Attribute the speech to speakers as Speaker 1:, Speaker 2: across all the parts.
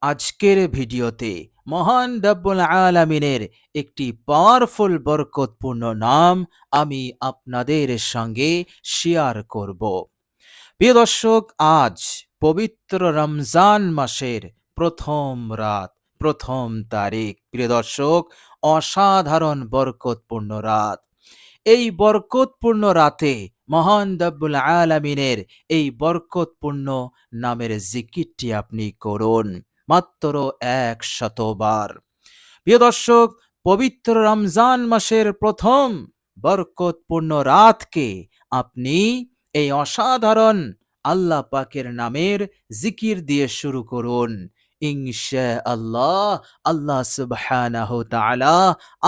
Speaker 1: আজকের ভিডিওতে মহান রব্বুল আলামিনের একটি পাওয়ারফুল বরকতপূর্ণ নাম আমি আপনাদের সঙ্গে শেয়ার করব। প্রিয় দর্শক, আজ পবিত্র রমজান মাসের প্রথম রাত, প্রথম তারিখ। প্রিয় দর্শক, অসাধারণ বরকতপূর্ণ রাত। এই বরকতপূর্ণ রাতে মহান রব্বুল আলামিনের এই বরকতপূর্ণ নামের জিকিরটি আপনি করুন মাত্র ১০০ বার। প্রিয় দর্শক, পবিত্র রমজান মাসের প্রথম বরকতপূর্ণ রাতকে আপনি এই অসাধারণ আল্লাহ পাকের নামের জিকির দিয়ে শুরু করুন। ইনশাআল্লাহ আল্লাহ সুবহানাহু তাআলা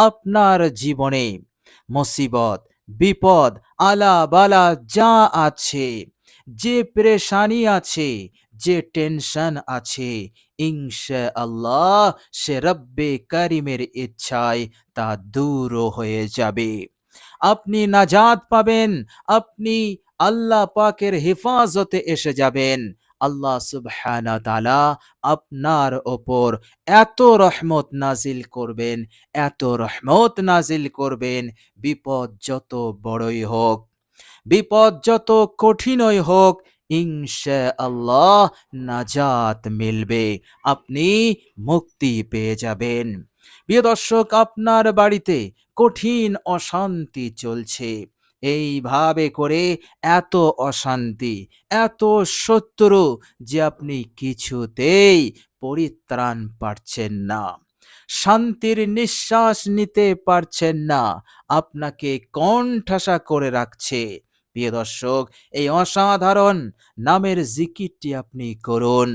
Speaker 1: আপনার জীবনে মুসিবত, বিপদ, আলা বালা যা আছে, যে পেরেশানি আছে, যে টেনশন আছে, ইনশাআল্লাহ সে রব্বে কারিমের ইচ্ছায় তা দূর হয়ে যাবে। আপনি নাজাত পাবেন, আপনি আল্লাহ পাকের হেফাজতে এসে যাবেন। আল্লাহ সুবহানাহু তাআলা আপনার ওপর এত রহমত নাজিল করবেন, এত রহমত নাজিল করবেন, বিপদ যত বড়ই হোক, বিপদ যত কঠিনই হোক, ইনশাআল্লাহ নাজাত মিলবে, আপনি মুক্তি পেয়ে যাবেন। প্রিয় দর্শক, আপনার বাড়িতে কঠিন অশান্তি চলছে, এইভাবে করে এত অশান্তি, এত শত্রু যে আপনি কিছুতেই পরিত্রাণ পাচ্ছেন না, শান্তির নিঃশ্বাস নিতে পারছেন না, আপনাকে কোণঠাসা করে রাখছে। প্রিয় দর্শক, এই অসাধারণ নামের জিকিরটি আপনি করুন।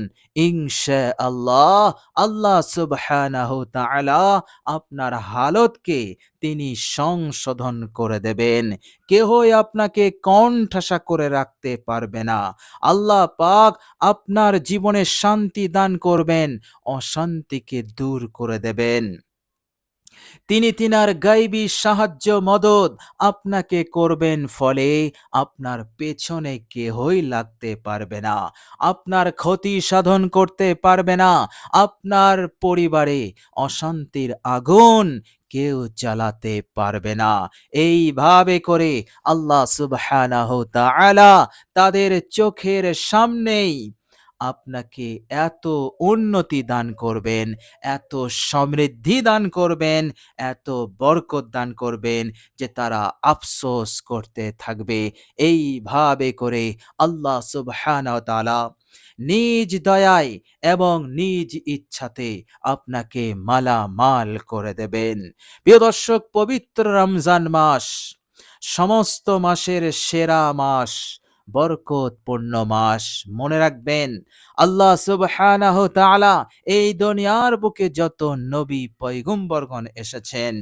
Speaker 1: ইনশাআল্লাহ আল্লাহ সুবহানাহু তাআলা আপনার হালতকে তিনি সংশোধন করে দেবেন। কেহই আপনাকে কোণঠাসা করে রাখতে পারবে না। আল্লাহ পাক আপনার জীবনে শান্তি দান করবেন, অশান্তিকে দূর করে দেবেন। তিনি তিনার গাইবী সাহায্য মদদ আপনাকে করবেন, ফলে আপনার পেছনে কেহই লাগতে পারবে না, আপনার ক্ষতি সাধন করতে পারবে না, আপনার পরিবারে অশান্তির আগুন কেউ জ্বালাতে পারবে না। এইভাবে করে আল্লাহ সুবহানাহু তাআলা তাদের চোখের সামনেই আপনাকে এত উন্নতি দান করবেন, এত সমৃদ্ধি দান করবেন, এত বরকত দান করবেন যে তারা আফসোস করতে থাকবে। এইভাবে করে আল্লাহ সুবহানাহু ওয়া তাআলা নিজ দয়ায় এবং নিজ ইচ্ছাতে আপনাকে মালামাল করে দেবেন। প্রিয় দর্শক, পবিত্র রমজান মাস সমস্ত মাসের সেরা মাস, বরকতপূর্ণ মাস। মনে রাখবেন, আল্লাহ সুবহানাহু তাআলা এই দুনিয়ার বুকে যত নবী পয়গম্বরগণ এসেছেন,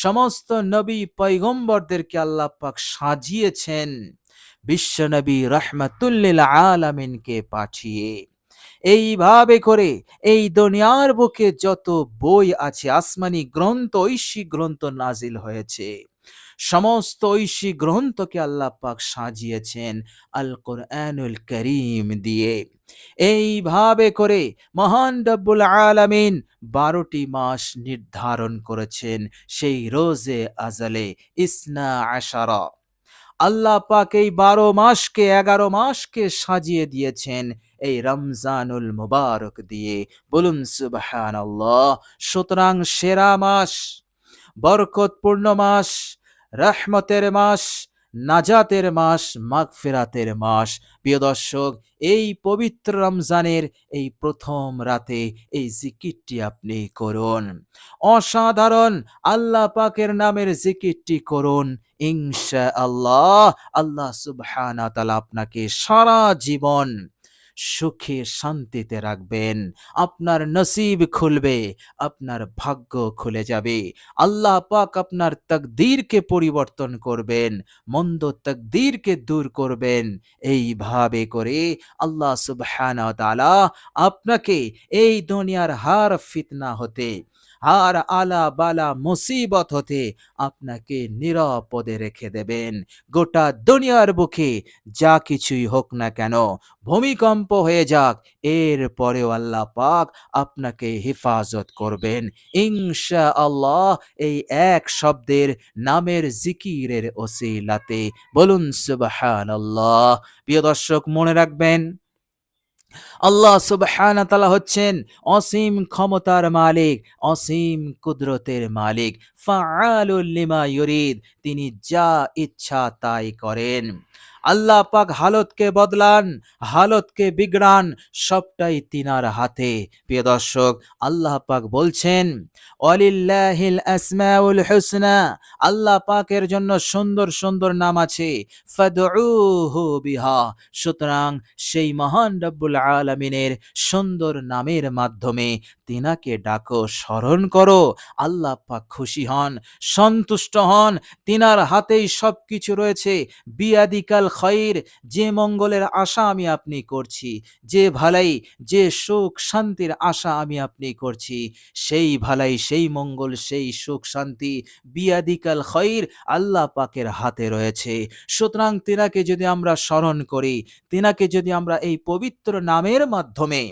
Speaker 1: সমস্ত নবী পয়গম্বরদেরকে আল্লাহ পাক সাজিয়েছেন বিশ্বনবী রাহমাতুল লিল আলামিনকে পাঠিয়ে। এইভাবে করে এই দুনিয়ার বুকে যত বই আছে, আসমানি গ্রন্থ, ঐশী গ্রন্থ নাজিল হয়েছে, সমস্ত ঐশী গ্রন্থকে আল্লাহ পাক সাজিয়েছেন আল কোরআনুল করিম দিয়ে। এইভাবে করে মহান রব্বুল আলামিন 12টি মাস নির্ধারণ করেছেন সেই রোজে আজালে ইসনা আশারা। আল্লাহ পাক এই 12 মাসকে, 11 মাসকে সাজিয়ে দিয়েছেন এই রমজানুল মুবারক দিয়ে। বলুন সুবহানাল্লাহ। সুতরাং সেরা মাস, বরকতপূর্ণ মাস, রহমতের মাস, নাজাতের মাস, মাগফিরাতের মাস। প্রিয় দর্শক, এই পবিত্র রমজানের এই প্রথম রাতে এই জিকিরটি আপনি করুন। অসাধারণ আল্লাহ পাকের নামের জিকিরটি করুন। ইনশাআল্লাহ আল্লাহ সুবহানাহু ওয়া তাআলা আপনাকে সারা জীবন সুখে শান্তিতে রাখবেন। আপনার নসিব খুলবে, আপনার ভাগ্য খুলে যাবে। আল্লাহ পাক আপনার তাকদীরকে পরিবর্তন করবেন, মন্দ তাকদীরকে দূর করবেন। এইভাবে করে আল্লাহ সুবহানাহু ওয়া তাআলা আপনাকে এই দুনিয়ার হার ফিতনা হতে, আর আলা বালা মুসিবত হতে আপনাকে নিরাপদে রেখে দেবেন। গোটা দুনিয়ার বুকে যা কিছুই হোক না কেন, ভূমিকম্প হয়ে যাক, এর পরেও আল্লাহ পাক আপনাকে হেফাজত করবেন ইনশাআল্লাহ, এই এক শব্দের নামের জিকিরের ওসিলাতে। বলুন সুবহানাল্লাহ। প্রিয় দর্শক, মনে রাখবেন, আল্লাহ সুবহানাহু তাআলা হচ্ছেন অসীম ক্ষমতার মালিক, অসীম কুদরতের মালিক। ফাআলুল লিমা ইউরিদ, তিনি যা ইচ্ছা তাই করেন। আল্লাহ পাক হালতকে বদলান, হালতকে বিগড়ান, সবটাই তিনার হাতে। প্রিয় দর্শক, আল্লাহ পাক বলছেন, ওয়ালিল্লাহিল আসমাউল হুসনা, আল্লাহ পাকের জন্য সুন্দর সুন্দর নাম আছে, ফাদউহু বিহা, সুতরাং সেই মহান রব্বুল আলামিনের সুন্দর নামের মাধ্যমে তিনাকে ডাকো, স্মরণ করো। আল্লাহ পাক খুশি হন, সন্তুষ্ট হন, তিনার হাতেই সব কিছু রয়েছে। বিয়াদিকাল খৈর, যে মঙ্গলের আশা আমি আপনি করছি, যে ভালাই, যে সুখ শান্তির আশা আমি আপনি করছি, সেই ভালাই, সেই মঙ্গল, সেই সুখ শান্তি বিয়াদিকাল খৈর আল্লাহ পাকের হাতে রয়েছে। সুতরাং তিনাকে যদি আমরা স্মরণ করি, তিনাকে যদি আমরা এই পবিত্র নামের মাধ্যমে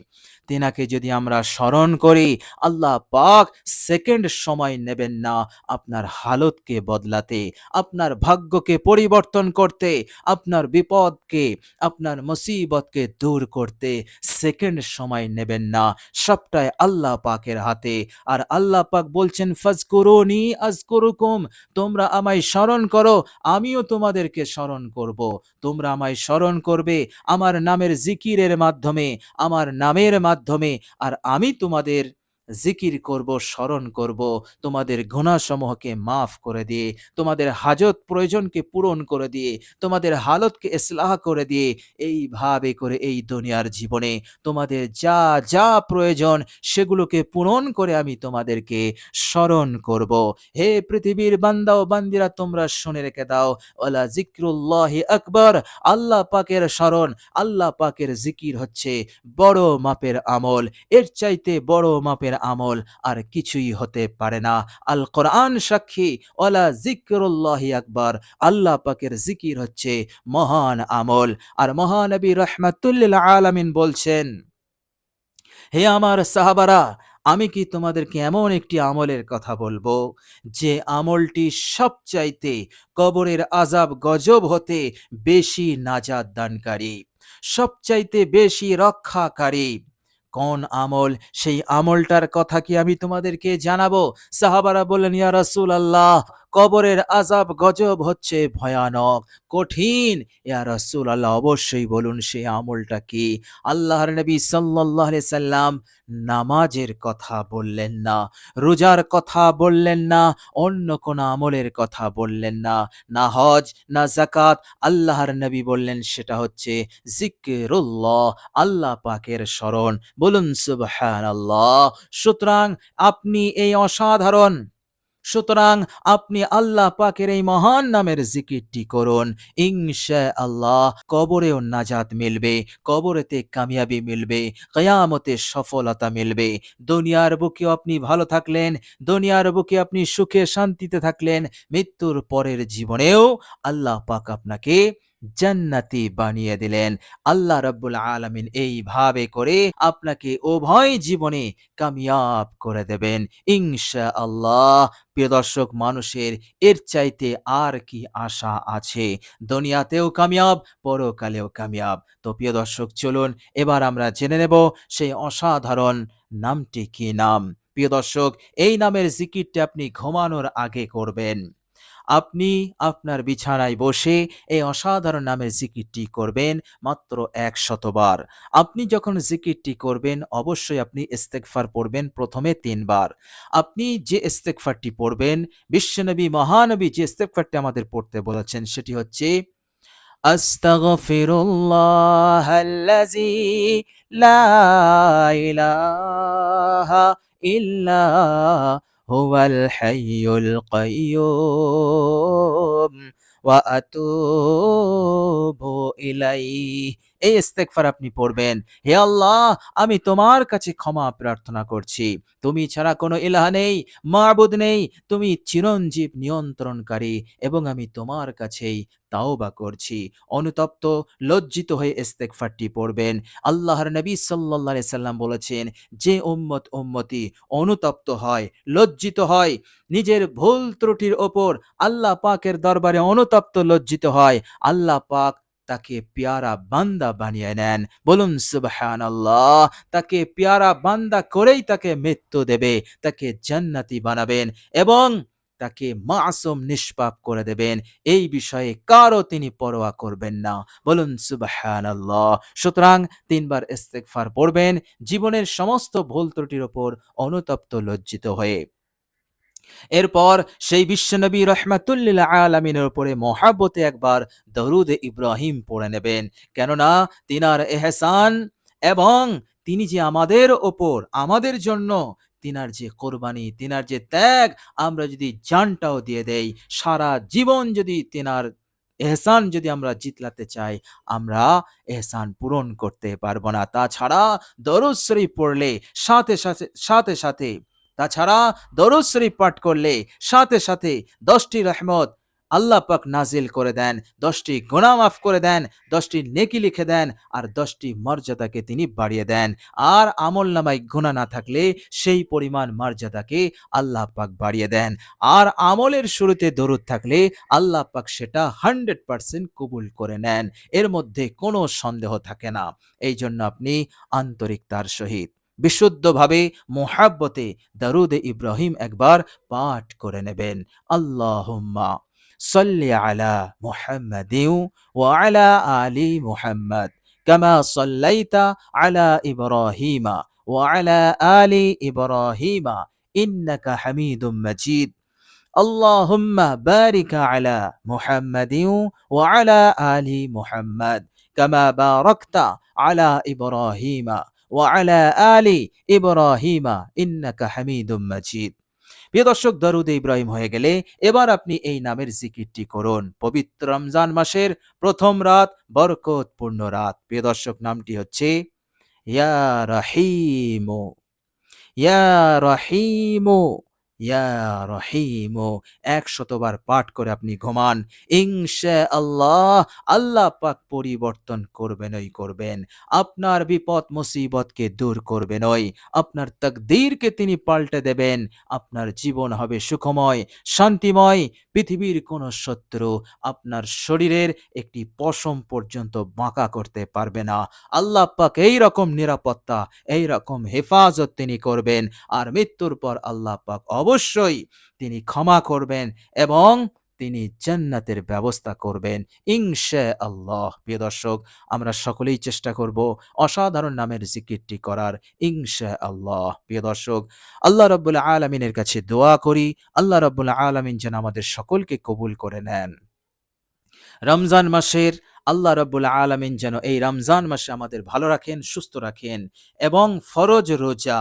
Speaker 1: তিনাকে যদি আমরা স্মরণ করি, আল্লাহ পাক সেকেন্ড সময় নেবেন না আপনার হালতকে বদলাতে, আপনার ভাগ্যকে পরিবর্তন করতে, আপনার বিপদকে, আপনার মুসিবতকে দূর করতে সেকেন্ড সময় নেবেন না। সবটাই আল্লাহ পাকের হাতে। আর আল্লাহ পাক বলছেন, ফাজকুরুনি আযকুরুকুম, তোমরা আমায় স্মরণ করো, আমিও তোমাদেরকে স্মরণ করব। তোমরা আমায় স্মরণ করবে আমার নামের জিকিরের মাধ্যমে, আমার নামের মাধ্যমে, আর আমি তোমাদের জিকির করব, স্মরণ করব, তোমাদের গুনাহসমূহকে মাফ করে দিয়ে, তোমাদের হাজত প্রয়োজনকে পূরণ করে দিয়ে, তোমাদের হালতকে ইসলাহ করে দিয়ে, এইভাবে করে এই দুনিয়ার জীবনে তোমাদের যা যা প্রয়োজন সেগুলোকে পূরণ করে আমি তোমাদেরকে স্মরণ করব। হে পৃথিবীর বান্দা ও বান্দিরা, তোমরা শুনে রেখে দাও, ওয়ালা জিক্রুল্লাহি আকবার, আল্লাহ পাকের স্মরণ, আল্লাহ পাকের জিকির হচ্ছে বড় মাপের আমল। এর চাইতে বড় মাপের আমল আর কিছুই হতে পারে না। আল কোরআন সাক্ষী, ওয়ালা জিক্রুল্লাহি আকবার, আল্লাহ পাকের জিকির হচ্ছে মহান আমল। আর মহানবী রাহমাতুল লিল আলামিন বলছেন, হে আমার সাহাবারা, আমি কি তোমাদেরকে এমন একটি আমলের কথা বলবো, যে আমলটি সবচাইতে কবরের আযাব গজব হতে বেশি নাজাত দানকারী, সবচাইতে বেশি রক্ষাকারী। কোন আমল? সেই আমলটার কথা কি আমি তোমাদেরকে জানাবো? সাহাবারা বললেন, ইয়া রাসূলুল্লাহ, কবরের আযাব গজব হচ্ছে ভয়ানক, কঠিন। ইয়া রাসূলুল্লাহ, অবশ্যই বলুন সেই আমলটা কি? আল্লাহর নবী সাল্লাল্লাহু আলাইহি সাল্লাম নামাজের কথা বললেন না, রোজার কথা বললেন না, অন্য কোন আমলের কথা বললেন না, না হজ, না যাকাত। আল্লাহর নবী বললেন সেটা হচ্ছে জিকিরুল্লাহ, আল্লাহ পাকের স্মরণ। বলুন সুবহানাল্লাহ। সুতরাং আপনি এই অসাধারণ, সুতরাং আপনি আল্লাহ পাকের এই মহান নামের জিকিরটি করুন, ইনশাআল্লাহ কবরেও নাজাত মিলবে, কবরেতে কামিয়াবি মিলবে, কিয়ামতে সফলতা মিলবে। দুনিয়ার বুকে আপনি ভালো থাকলেন, দুনিয়ার বুকে আপনি সুখে শান্তিতে থাকলেন, মৃত্যুর পরের জীবনেও আল্লাহ পাক আপনাকে জান্নাতি বানিয়ে দিলেন। আল্লাহ রাব্বুল আলামিন এইভাবে করে আপনাকে উভয় জীবনে কামিয়াব করে দেবেন ইনশাআল্লাহ। প্রিয় দর্শক, মানুষের এর চাইতে আর কি আশা আছে? দুনিয়াতেও কামিয়াব, পরকালেও কামিয়াব। তো প্রিয় দর্শক, চলুন এবার আমরা জেনে নেব সেই অসাধারণ নামটি কি নাম। প্রিয় দর্শক, এই নামের জিকিরটি আপনি ঘুমানোর আগে করবেন। আপনি আপনার বিছানায় বসে এই অসাধারণ নামের জিকিরটি করবেন মাত্র ১০০ বার। আপনি যখন জিকিরটি করবেন, অবশ্যই আপনি ইস্তেগফার পড়বেন প্রথমে ৩ বার। আপনি যে ইস্তেগফারটি পড়বেন, বিশ্বনবী মহানবী যে ইস্তেগফারটি আমাদের পড়তে বলেছেন, সেটি হচ্ছে, আস্তাগফিরুল্লাহাল্লাযী লা ইলাহা ইল্লা হুয়াল হাইয়ুল কাইয়্যুম ওয়া আতুবু ইলাইহি এই ইস্তেগফার আপনি পড়বেন, হে আল্লাহ, আমি তোমার কাছে ক্ষমা প্রার্থনা করছি। তুমি ছাড়া কোনো ইলাহ নেই, মাবুদ নেই। তুমি চিরঞ্জীব নিয়ন্ত্রণকারী এবং আমি তোমার কাছেই তাওবা করছি। অনুতপ্ত, লজ্জিত হয়ে ইস্তেগফারটি পড়বেন। আল্লাহর নবী সাল্লাল্লাহু আলাইহি সাল্লাম বলেছেন, যে উম্মতি অনুতপ্ত হয়, লজ্জিত হয়, নিজের ভুল ত্রুটির ওপর আল্লাহ পাকের দরবারে অনুতপ্ত লজ্জিত হয়, আল্লাহ পাক তাকে পেয়ারা বান্দা বানিয়ে নেন। বলুন সুবহানাল্লাহ। তাকে পেয়ারা বান্দা করেই তাকে মৃত্যু দেবে, তাকে জান্নাতি বানাবেন এবং তাকে মাসুম নিষ্পাপ করে দেবেন। এই বিষয়ে কারো তিনি পরোয়া করবেন না। বলুন সুবহানাল্লাহ। সুতরাং ৩ বার ইস্তেগফার পড়বেন জীবনের সমস্ত ভুল ত্রুটির ওপর অনুতপ্ত লজ্জিত হয়ে। এরপর সেই বিশ্বনবী রহমাতুল্লিল আলামিনের উপরে মহাব্বতে একবার দরুদ ইব্রাহিম পড়ে নেবেন। কেননা তিনার এহসান এবং তিনি যে আমাদের ওপর, আমাদের জন্য তিনার যে কোরবানি, তিনার যে ত্যাগ, আমরা যদি জানটাও দিয়ে দেই, সারা জীবন যদি তিনার এহসান যদি আমরা জিতলাতে চাই, আমরা এহসান পূরণ করতে পারবো না। তাছাড়া দরুদ শরীফ পড়লে সাথে সাথে সাথে সাথে তাছাড়া দরুদ শরীফ পাঠ করলে সাথে সাথে 10টি রহমত আল্লাহ পাক নাজিল করে দেন, 10টি গুনাহ মাফ করে দেন, 10টি নেকি লিখে দেন আর 10টি মর্যাদাকে তিনি বাড়িয়ে দেন। আর আমল নামায় গুনাহ না থাকলে সেই পরিমাণ মর্যাদাকে আল্লাহ পাক বাড়িয়ে দেন। আর আমলের শুরুতে দরুদ থাকলে আল্লাহ পাক সেটা 100% কবুল করে নেন। এর মধ্যে কোনো সন্দেহ থাকে না। এই জন্য আপনি আন্তরিকতার সহিত বিশুদ্ধভাবে মোহাব্বতে দরুদ ইব্রাহিম একবার পাঠ করে নেবেন। আল্লাহুম্মা সাল্লি আলা মুহাম্মাদিন ওয়া আলা আলি মুহাম্মাদ কামা সাল্লাইতা আলা ইব্রাহিমা ওয়া আলা আলি ইব্রাহিমা ইন্নাকা হামিদুম মাজিদ। اللهم بارك على محمد وعلى آل محمد كما باركت على إبراهيم وعلى آل إبراهيم إنك حميد مجيد। প্রিয় দর্শক, দরুদে ইব্রাহিম হয়ে গেলে এবার আপনি এই নামের জিকিরটি করুন। পবিত্র রমজান মাসের প্রথম রাত, বরকতপূর্ণ রাত। প্রিয় দর্শক, নামটি হচ্ছে ইয়া রাহিমু, ইয়া রহিমু, ইয়া রহিমু। ১০০ বার পাঠ করে আপনি ঘুমান। ইনশাআল্লাহ আল্লাহ পাক পরিবর্তন করবেনই করবেন। আপনার বিপদ মুসিবতকে দূর করবেনই। আপনার তাকদীরকে তিনি পাল্টে দেবেন। আপনার জীবন হবে সুখময়, শান্তিময়। পৃথিবীর কোনো শত্রু আপনার শরীরের একটি পশম পর্যন্ত বাঁকা করতে পারবে না। আল্লাহ পাক এইরকম নিরাপত্তা, এইরকম হেফাজত তিনি করবেন। আর মৃত্যুর পর আল্লাহ পাক অবশ্যই তিনি ক্ষমা করবেন এবং তিনি জান্নাতের ব্যবস্থা করবেন ইনশাআল্লাহ। প্রিয় দর্শক, আমরা সকলেই চেষ্টা করব অসাধারণ নামের জিকিরটি করার ইনশাআল্লাহ। প্রিয় দর্শক, আল্লাহ রাব্বুল আলামিনের কাছে দোয়া করি, আল্লাহ রাব্বুল আলামিন যেন আমাদের সকলকে কবুল করে নেন। রমজান মাসের আল্লাহ রাব্বুল আলামিন যেন এই রমজান মাসে আমাদের ভালো রাখেন, সুস্থ রাখেন এবং ফরজ রোজা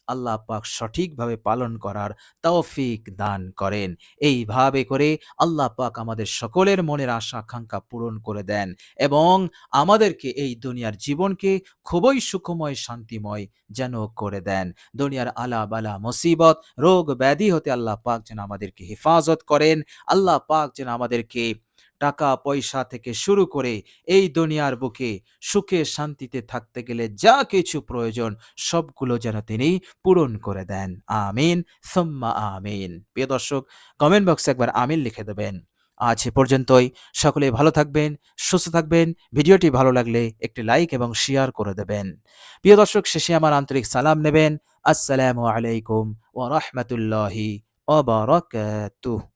Speaker 1: আল্লাহ পাক সঠিকভাবে পালন করার তৌফিক দান করেন। এইভাবে করে আল্লাহ পাক আমাদের সকলের মনের আশা আকাঙ্ক্ষা পূরণ করে দেন এবং আমাদেরকে এই দুনিয়ার জীবনকে খুবই সুখময়, শান্তিময় যেন করে দেন। দুনিয়ার আলা বালা মুসিবত, রোগ ব্যাধি হতে আল্লাহ পাক যেন আমাদেরকে হেফাজত করেন। আল্লাহ পাক যেন আমাদেরকে টাকা পয়সা থেকে শুরু করে এই দুনিয়ার বুকে সুখে শান্তিতে থাকতে গেলে যা কিছু প্রয়োজন সবগুলো যেন তিনি পূরণ করে দেন। আমিন সুম্মা আমিন। প্রিয় দর্শক, কমেন্ট বক্সে একবার আমিন লিখে দেবেন। আজ এ পর্যন্তই। সকলে ভালো থাকবেন, সুস্থ থাকবেন। ভিডিওটি ভালো লাগলে একটি লাইক এবং শেয়ার করে দেবেন। প্রিয় দর্শক, শেষে আমার আন্তরিক সালাম নেবেন। আসসালামু আলাইকুম ওয়া রাহমাতুল্লাহি ওয়া বারাকাতুহু।